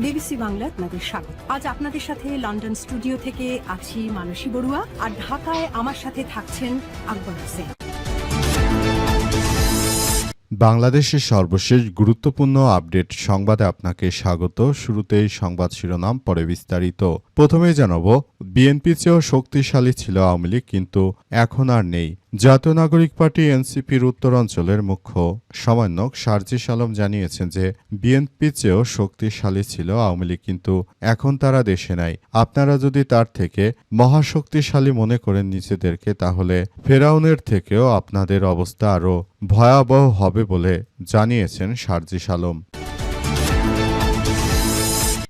BBC Bangla আপনাদের স্বাগত। আজ আপনাদের সাথে লন্ডন স্টুডিও থেকে আছি মানসী বড়ুয়া, আর ঢাকায় আমার সাথে থাকছেন আকবর হোসেন। বাংলাদেশের সর্বশেষ গুরুত্বপূর্ণ আপডেট সংবাদে আপনাকে স্বাগত। শুরুতেই সংবাদ শিরোনাম, পরে বিস্তারিত। প্রথমেই জানাবো, বিএনপি চেয়েও শক্তিশালী ছিল আওয়ামী লীগ, কিন্তু এখন আর নেই। জাতীয় নাগরিক পার্টি এনসিপির উত্তরাঞ্চলের মুখ্য সমন্বয়ক সার্জিস আলম জানিয়েছেন যে বিএনপি চেয়েও শক্তিশালী ছিল আওয়ামী লীগ, কিন্তু এখন তারা দেশে নাই। আপনারা যদি তার থেকে মহাশক্তিশালী মনে করেন নিজেদেরকে, তাহলে ফেরাউনের থেকেও আপনাদের অবস্থা আরও ভয়াবহ হবে বলে জানিয়েছেন সার্জিস আলম।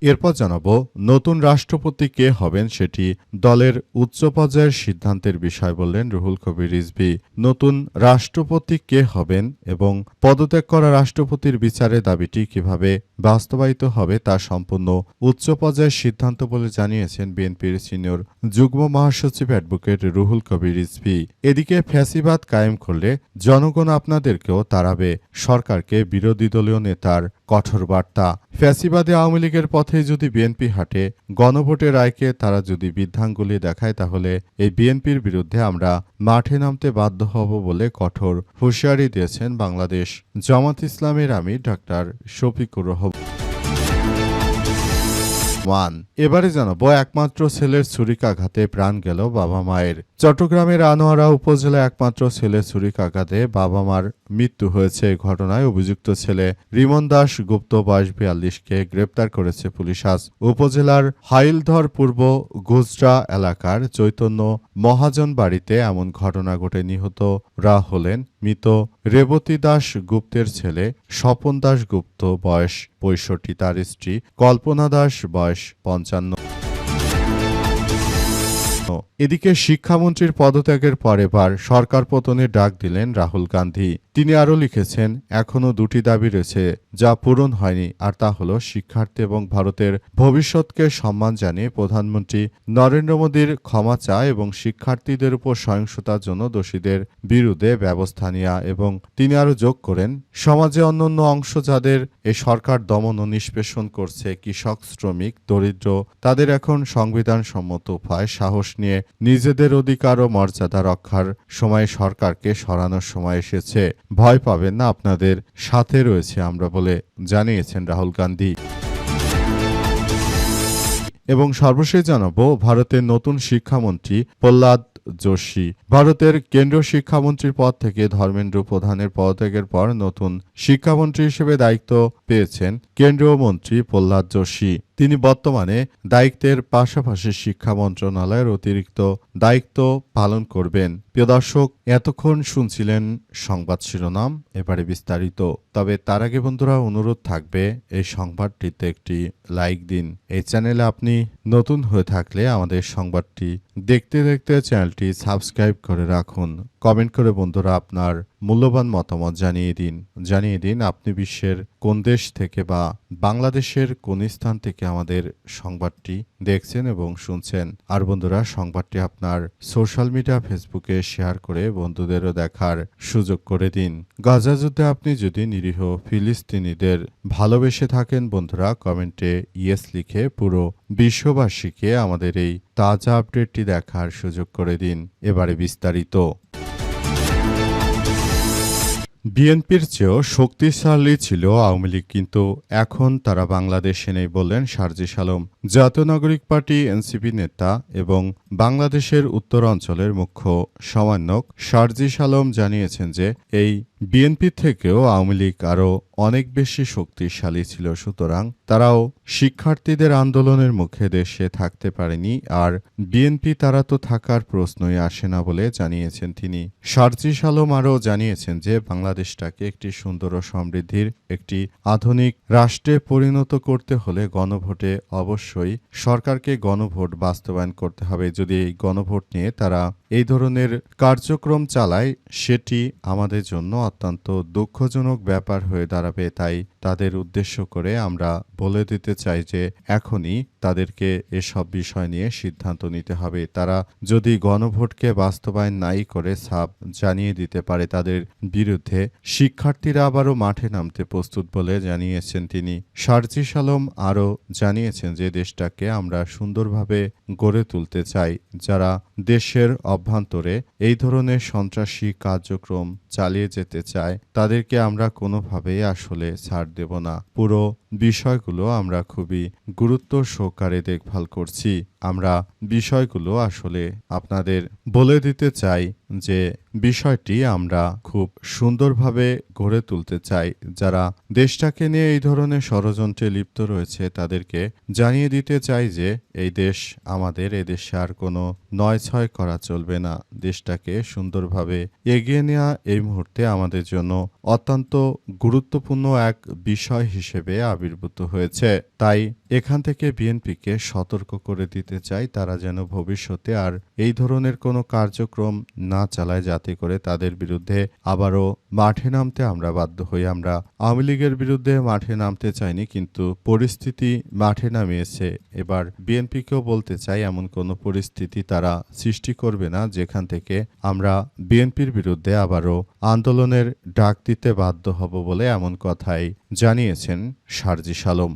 এরপর জানাবো, নতুন রাষ্ট্রপতি কে হবেন সেটি দলের উচ্চ পর্যায়ের সিদ্ধান্তের বিষয় বললেন রুহুল কবির রিজভী। নতুন রাষ্ট্রপতি কে হবেন এবং পদত্যাগ করা রাষ্ট্রপতির বিচারের দাবিটি কিভাবে বাস্তবায়িত হবে তা সম্পূর্ণ উচ্চ পর্যায়ের সিদ্ধান্ত বলে জানিয়েছেন বিএনপির সিনিয়র যুগ্ম মহাসচিব অ্যাডভোকেট রুহুল কবির রিজভী। এদিকে ফ্যাসিবাদ কায়েম করলে জনগণ আপনাদেরকেও তাড়াবে, সরকারকে বিরোধী দলীয় নেতার কঠোর বার্তা। ফ্যাসিবাদে আওয়ামী লীগের পথে যদি বিএনপি হাঁটে, গণভোটের রায়কে তারা যদি বৃদ্ধাঙ্গুলি দেখায়, তাহলে এই বিএনপির বিরুদ্ধে আমরা মাঠে নামতে বাধ্য হব বলে কঠোর হুঁশিয়ারি দিয়েছেন বাংলাদেশ জামাত ইসলামের আমির ডাক্তার শফিকুর রহমান। এবারে জানাবো, একমাত্র ছেলের ছুরিকাঘাতে প্রাণ গেল বাবা মায়ের। চট্টগ্রামের আনোয়ারা উপজেলা একমাত্র ছেলের ছুরিকাঘাতে বাবা মার মৃত্যু হয়েছে। এই ঘটনায় অভিযুক্ত ছেলে রিমন দাস গুপ্ত বয়স ৪২কে গ্রেপ্তার করেছে পুলিশ। আজ উপজেলার হাইলধর পূর্ব গুজরা এলাকার চৈতন্য মহাজন বাড়িতে এমন ঘটনা ঘটে। নিহতরা হলেন মৃত রেবতী দাস গুপ্তের ছেলে স্বপন দাস গুপ্ত বয়স ৬৫, তার স্ত্রী কল্পনা দাস বয়স ৫৫। এদিকে শিক্ষামন্ত্রীর পদত্যাগের পর এবার সরকার পতনের ডাক দিলেন রাহুল গান্ধী। তিনি আরও লিখেছেন, এখনও দুটি দাবি রয়েছে যা পূরণ হয়নি, আর তা হল শিক্ষার্থী এবং ভারতের ভবিষ্যৎকে সম্মান জানিয়ে প্রধানমন্ত্রী নরেন্দ্র মোদীর ক্ষমা চায় এবং শিক্ষার্থীদের উপর সহিংসতার জন্য দোষীদের বিরুদ্ধে ব্যবস্থা নেওয়া। এবং তিনি আরও যোগ করেন, সমাজে অন্যান্য অংশ যাদের এই সরকার দমন ও নিষ্পেষণ করছে, কৃষক, শ্রমিক, দরিদ্র, তাদের এখন সংবিধানসম্মত উপায় সাহস নিয়ে নিজেদের অধিকার ও মর্যাদা রক্ষার সময় সরকারকে সরানোর সময় এসেছে। ভয় পাবেন না, আপনাদের সাথে রয়েছে আমরা বলে জানিয়েছেন রাহুল গান্ধী। এবং সর্বশেষ জানাবো, ভারতের নতুন শিক্ষামন্ত্রী প্রহ্লাদ যোশী। ভারতের কেন্দ্রীয় শিক্ষামন্ত্রীর পদ থেকে ধর্মেন্দ্র প্রধানের পদত্যাগের পর নতুন শিক্ষামন্ত্রী হিসেবে দায়িত্ব পেয়েছেন কেন্দ্রীয় মন্ত্রী প্রহ্লাদ যোশী। তিনি বর্তমানে দায়িত্বের পাশাপাশি শিক্ষা মন্ত্রণালয়ের অতিরিক্ত দায়িত্ব পালন করবেন। প্রিয় দর্শক, এতক্ষণ শুনছিলেন সংবাদ শিরোনাম, এবারে বিস্তারিত। তবে তার আগে বন্ধুরা, অনুরোধ থাকবে এই সংবাদটিতে একটি লাইক দিন। এই চ্যানেলে আপনি নতুন হয়ে থাকলে আমাদের সংবাদটি দেখতে দেখতে চ্যানেলটি সাবস্ক্রাইব করে রাখুন। কমেন্ট করে বন্ধুরা আপনার মূল্যবান মতামত জানিয়ে দিন আপনি বিশ্বের কোন দেশ থেকে বা বাংলাদেশের কোন স্থান থেকে আমাদের সংবাদটি দেখছেন এবং শুনছেন। আর বন্ধুরা, সংবাদটি আপনার সোশ্যাল মিডিয়া ফেসবুকে শেয়ার করে বন্ধুদেরও দেখার সুযোগ করে দিন। গাজা যুদ্ধে আপনি যদি নিরীহ ফিলিস্তিনিদের ভালোবেসে থাকেন, বন্ধুরা কমেন্টে ইয়েস লিখে পুরো বিশ্ববাসীকে আমাদের এই তাজা আপডেটটি দেখার সুযোগ করে দিন। এবারে বিস্তারিত। বিএনপির চেয়েও শক্তিশালী ছিল আওয়ামী লীগ, কিন্তু এখন তারা বাংলাদেশে নেই বললেন সার্জিস আলম। জাতীয় নাগরিক পার্টি এনসিপি নেতা এবং বাংলাদেশের উত্তরাঞ্চলের মুখ্য সমন্বয়ক সার্জিস আলম জানিয়েছেন যে এই বিএনপি থেকেও আওয়ামী লীগ আরও অনেক বেশি শক্তিশালী ছিল, সুতরাং তারাও শিক্ষার্থীদের আন্দোলনের মুখে দেশে থাকতে পারেনি, আর বিএনপি তারা তো থাকার প্রশ্নই আসে না বলে জানিয়েছেন তিনি। সার্জিস আলম আরও জানিয়েছেন যে বাংলাদেশটাকে একটি সুন্দর ও সমৃদ্ধির একটি আধুনিক রাষ্ট্রে পরিণত করতে হলে গণভোটে অবশ্যই অবশ্যই সরকারকে গণভোট বাস্তবায়ন করতে হবে। যদি এই গণভোট নিয়ে তারা এই ধরনের কার্যক্রম চালায়, সেটি আমাদের জন্য অত্যন্ত দুঃখজনক ব্যাপার হয়ে দাঁড়াবে। তাই তাদের উদ্দেশ্য করে আমরা বলে দিতে চাই যে এখনই তাদেরকে এসব বিষয় নিয়ে সিদ্ধান্ত নিতে হবে। তারা যদি গণভোটকে বাস্তবায়ন নাই করে সাফ জানিয়ে দিতে পারে তাদের বিরুদ্ধে, শিক্ষার্থীরা আবারও মাঠে নামতে প্রস্তুত বলে জানিয়েছেন তিনি। সার্জিস আলম আরও জানিয়েছেন যে দেশটাকে আমরা সুন্দরভাবে গড়ে তুলতে চাই। যারা দেশের অভ্যন্তরে এই ধরনের সন্ত্রাসী কার্যক্রম চালিয়ে যেতে চায় তাদেরকে আমরা কোনোভাবেই আসলে ছাড় দেব না। পুরো বিষয়গুলো আমরা খুবই গুরুত্ব সহকারে দেখভাল করছি। আমরা বিষয়গুলো আসলে আপনাদের বলে দিতে চাই যে বিষয়টি আমরা খুব সুন্দরভাবে গড়ে তুলতে চাই। যারা দেশটাকে নিয়ে এই ধরনের ষড়যন্ত্রে লিপ্ত রয়েছে তাদেরকে জানিয়ে দিতে চাই যে এই দেশ আমাদের, এদেশে আর কোনো নয়ছয় করা চলবে না। দেশটাকে সুন্দরভাবে এগিয়ে নেওয়া এই মুহূর্তে আমাদের জন্য অত্যন্ত গুরুত্বপূর্ণ এক বিষয় হিসেবে আবির্ভূত হয়েছে। তাই এখান থেকে বিএনপিকে সতর্ক করে দিতে চাই তারা যেন ভবিষ্যতে আর এই ধরনের কোনো কার্যক্রম না চালায়, যাতে করে তাদের বিরুদ্ধে আবারও মাঠে নামতে আমরা বাধ্য হই। আমরা আওয়ামী লীগের বিরুদ্ধে মাঠে নামতে চাইনি, কিন্তু পরিস্থিতি মাঠে নামিয়েছে। এবার বিএনপিকেও বলতে চাই এমন কোনো পরিস্থিতি তারা সৃষ্টি করবে না যেখান থেকে আমরা বিএনপির বিরুদ্ধে আবারও আন্দোলনের ডাক দিতে বাধ্য হব বলে এমন কথাই জানিয়েছেন সার্জিস আলম।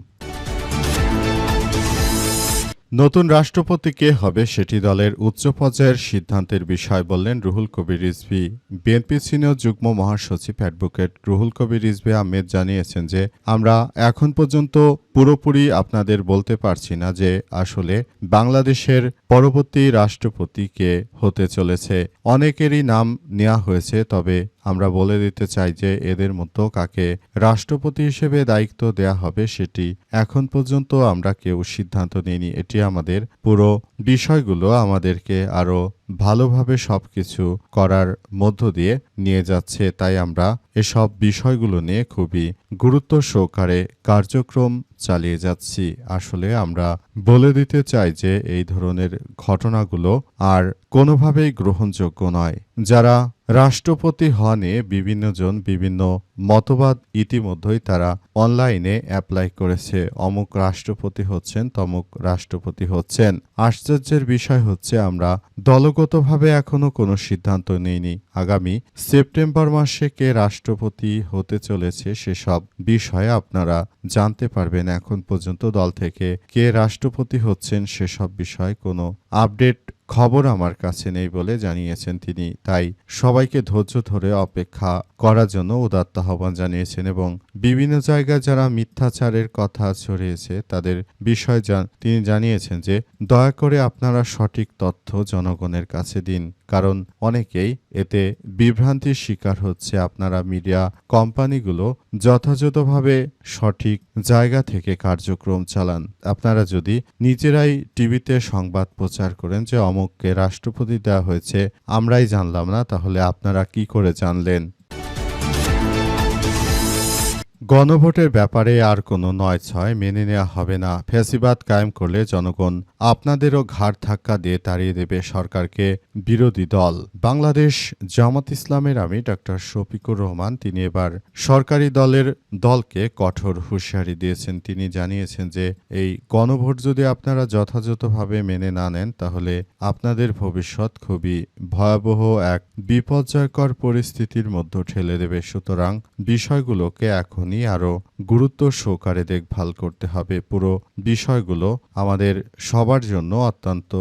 নতুন রাষ্ট্রপতি কে হবে সেটি দলের উচ্চ পর্যায়ের সিদ্ধান্তের বিষয় বললেন রুহুল কবির রিজভী। বিএনপি সিনিয়র যুগ্ম মহাসচিব অ্যাডভোকেট রুহুল কবির রিজভী আহমেদ জানিয়েছেন যে আমরা এখন পর্যন্ত পুরোপুরি আপনাদের বলতে পারছি না যে আসলে বাংলাদেশের পরবর্তী রাষ্ট্রপতি কে হতে চলেছে। অনেকেরই নাম নেওয়া হয়েছে, তবে আমরা বলে দিতে চাই যে এদের মধ্যে কাকে রাষ্ট্রপতি হিসেবে দায়িত্ব দেয়া হবে সেটি এখন পর্যন্ত আমরা কেউ সিদ্ধান্ত নিইনি। এটি আমাদের পুরো বিষয়গুলো আমাদেরকে আরো ভালোভাবে সবকিছু করার মধ্য দিয়ে নিয়ে যাচ্ছে। তাই আমরা এসব বিষয়গুলো নিয়ে খুবই গুরুত্ব সহকারে কার্যক্রম চালিয়ে যাচ্ছি। আসলে আমরা বলে দিতে চাই যে এই ধরনের ঘটনাগুলো আর কোনোভাবেই গ্রহণযোগ্য নয়। যারা রাষ্ট্রপতি হওয়া নিয়ে বিভিন্নজন বিভিন্ন মতবাদ ইতিমধ্যেই তারা অনলাইনে অ্যাপ্লাই করেছে। অমুক রাষ্ট্রপতি হচ্ছেন, তমুক রাষ্ট্রপতি হচ্ছেন। আশ্চর্যের বিষয় হচ্ছে আমরা দলগতভাবে এখনো কোনো সিদ্ধান্ত নেইনি। আগামী সেপ্টেম্বর মাসে কে রাষ্ট্রপতি হতে চলেছে সেসব বিষয়ে আপনারা জানতে পারবেন। এখন পর্যন্ত দল থেকে কে রাষ্ট্রপতি হচ্ছেন সেসব বিষয়ে কোনো আপডেট খবর আমার কাছে নেই বলে জানিয়েছেন তিনি। তাই সবাইকে ধৈর্য ধরে অপেক্ষা করার জন্য উদাত্ত আহ্বান জানিয়েছেন এবং বিভিন্ন জায়গায় যারা মিথ্যাচারের কথা ছড়িয়েছে তাদের বিষয় তিনি জানিয়েছেন যে দয়া করে আপনারা সঠিক তথ্য জনগণের কাছে দিন, কারণ অনেকেই এতে বিভ্রান্তির শিকার হচ্ছে। আপনারা মিডিয়া কোম্পানিগুলো যথাযথভাবে সঠিক জায়গা থেকে কার্যক্রম চালান। আপনারা যদি নিজেরাই টিভিতে সংবাদ প্রচার করেন যে অমুককে রাষ্ট্রপতি দেওয়া হয়েছে, আমরাই জানলাম না, তাহলে আপনারা কি করে জানলেন? গণভোটের ব্যাপারে আর কোনো নয়ছয় মেনে নেওয়া হবে না। ফ্যাসিবাদ কায়েম করলে জনগণ আপনাদেরও ঘাড় ধাক্কা দিয়ে তাড়িয়ে দেবে সরকারকে বিরোধী দল। বাংলাদেশ জামাত ইসলামের আমির ডক্টর শফিকুর রহমান তিনি এবার সরকারি দলকে কঠোর হুঁশিয়ারি দিয়েছেন। তিনি জানিয়েছেন যে এই গণভোট যদি আপনারা যথাযথভাবে মেনে না নেন তাহলে আপনাদের ভবিষ্যৎ খুবই ভয়াবহ এক বিপর্যয়কর পরিস্থিতির মধ্যে ঠেলে দেবে। সুতরাং বিষয়গুলোকে এখনই আরো গুরুত্ব সহকারে দেখভাল করতে হবে। পুরো বিষয়গুলো আমাদের সবার জন্য অত্যন্ত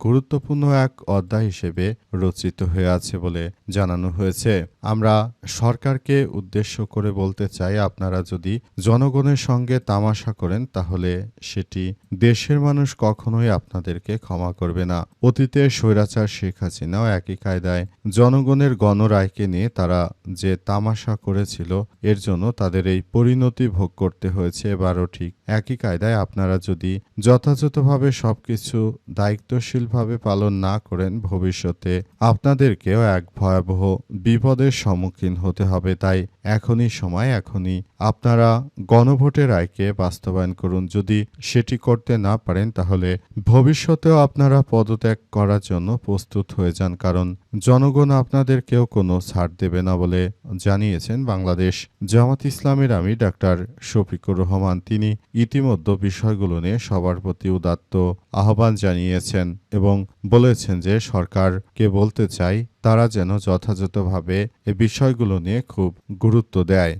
গুরুত্বপূর্ণ এক অধ্যায় হিসেবে রচিত হয়ে আছে বলে জানানো হয়েছে। আমরা সরকারকে উদ্দেশ্য করে বলতে চাই, আপনারা যদি জনগণের সঙ্গে তামাশা করেন তাহলে সেটি দেশের মানুষ কখনোই আপনাদেরকে ক্ষমা করবে না। অতীতে স্বৈরাচার শেখ হাসিনাও একই কায়দায় জনগণের গণরায়কে নিয়ে তারা যে তামাশা করেছিল এর জন্য তাদের এই পরিণতি ভোগ করতে হয়েছে। এবারও ঠিক একই কায়দায় আপনারা যদি যথাযথভাবে সবকিছু দায়িত্বশীল দায়িত্বশীলভাবে পালন না করেন ভবিষ্যতে আপনাদেরকেও এক ভয়াবহ বিপদের সম্মুখীন হতে হবে। তাই এখনই সময়, এখনই আপনারা গণভোটের রায়কে বাস্তবায়ন করুন। যদি সেটি করতে না পারেন তাহলে ভবিষ্যতেও আপনারা পদত্যাগ করার জন্য প্রস্তুত হয়ে যান, কারণ জনগণ আপনাদেরকেও কোনো ছাড় দেবে না বলে জানিয়েছেন বাংলাদেশ জামাত ইসলামের আমির ডাক্তার শফিকুর রহমান। তিনি ইতিমধ্যে বিষয়গুলো নিয়ে সবার প্রতি উদাত্ত আহ্বান জানিয়েছেন এবং বলেছেন যে সরকারকে বলতে চাই তারা যেন যথাযথভাবে এ বিষয়গুলো নিয়ে খুব গুরুত্ব দেয়।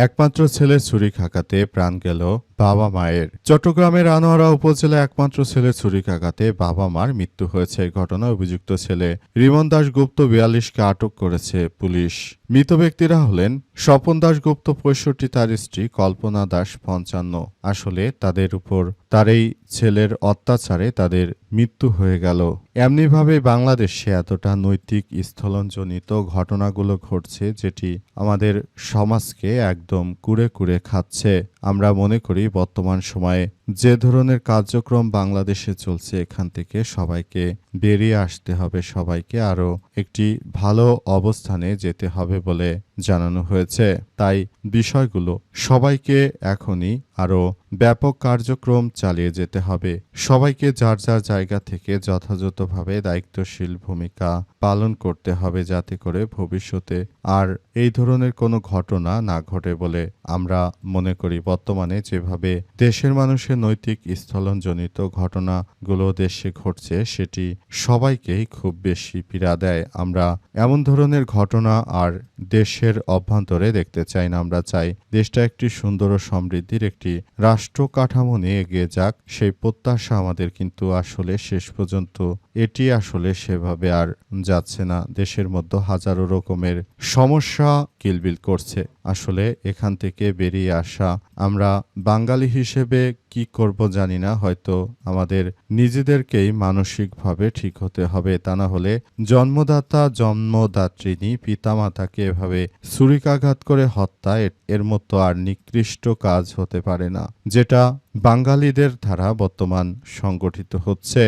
একমাত্র ছেলে ছুরিকাঘাতে প্রাণ গেল বাবা মায়ের। চট্টগ্রামের আনোয়ারা উপজেলায় একমাত্র ছেলে ছুরিকাঘাতে বাবা মার মৃত্যু হয়েছে। ঘটনায় অভিযুক্ত ছেলে রিমন দাশগুপ্ত ৪২কে আটক করেছে পুলিশ। মৃত ব্যক্তিরা হলেন স্বপন দাশগুপ্ত ৬৫, তার স্ত্রী কল্পনা দাস ৫৫। আসলে তাদের উপর তার এই ছেলের অত্যাচারে তাদের মৃত্যু হয়ে গেল। এমনিভাবে বাংলাদেশে এতটা নৈতিক স্থলনজনিত ঘটনাগুলো ঘটছে যেটি আমাদের সমাজকে একদম কুড়ে কুড়ে খাচ্ছে। আমরা মনে করি বর্তমান সময়ে যে ধরনের কার্যক্রম বাংলাদেশে চলছে এখান থেকে সবাইকে বেরিয়ে আসতে হবে, সবাইকে আরও একটি ভালো অবস্থানে যেতে হবে বলে জানানো হয়েছে। তাই বিষয়গুলো সবাইকে এখনই আরও ব্যাপক কার্যক্রম চালিয়ে যেতে হবে। সবাইকে যার যার জায়গা থেকে যথাযথভাবে দায়িত্বশীল ভূমিকা পালন করতে হবে যাতে করে ভবিষ্যতে আর এই ধরনের কোনো ঘটনা না ঘটে বলে আমরা মনে করি। বর্তমানে যেভাবে দেশের মানুষের নৈতিক স্থলনজনিত ঘটনাগুলো দেশে ঘটছে সেটি সবাইকেই খুব বেশি পীড়া দেয়। আমরা এমন ধরনের ঘটনা আর দেশের অভ্যন্তরে দেখতে চাই না। আমরা চাই দেশটা একটি সুন্দর ও সমৃদ্ধির একটি রাষ্ট্র কাঠামো নিয়ে এগিয়ে যাক, সেই প্রত্যাশা আমাদের, কিন্তু আসলে শেষ পর্যন্ত এটি আসলে সেভাবে আর যাচ্ছে না। দেশের মধ্যে হাজারো রকমের সমস্যা কিলবিল করছে। আসলে এখান থেকে বেরিয়ে আসা আমরা বাঙালি হিসেবে কি করব জানি না, হয়তো আমাদের নিজেদেরকেই মানসিকভাবে ঠিক হতে হবে। তা না হলে জন্মদাতা জন্মদাত্রিনী পিতামাতাকে এভাবে ছুরিকাঘাত করে হত্যা, এর মতো আর নিকৃষ্ট কাজ হতে পারে না যেটা বাঙালিদের দ্বারা বর্তমান সংগঠিত হচ্ছে।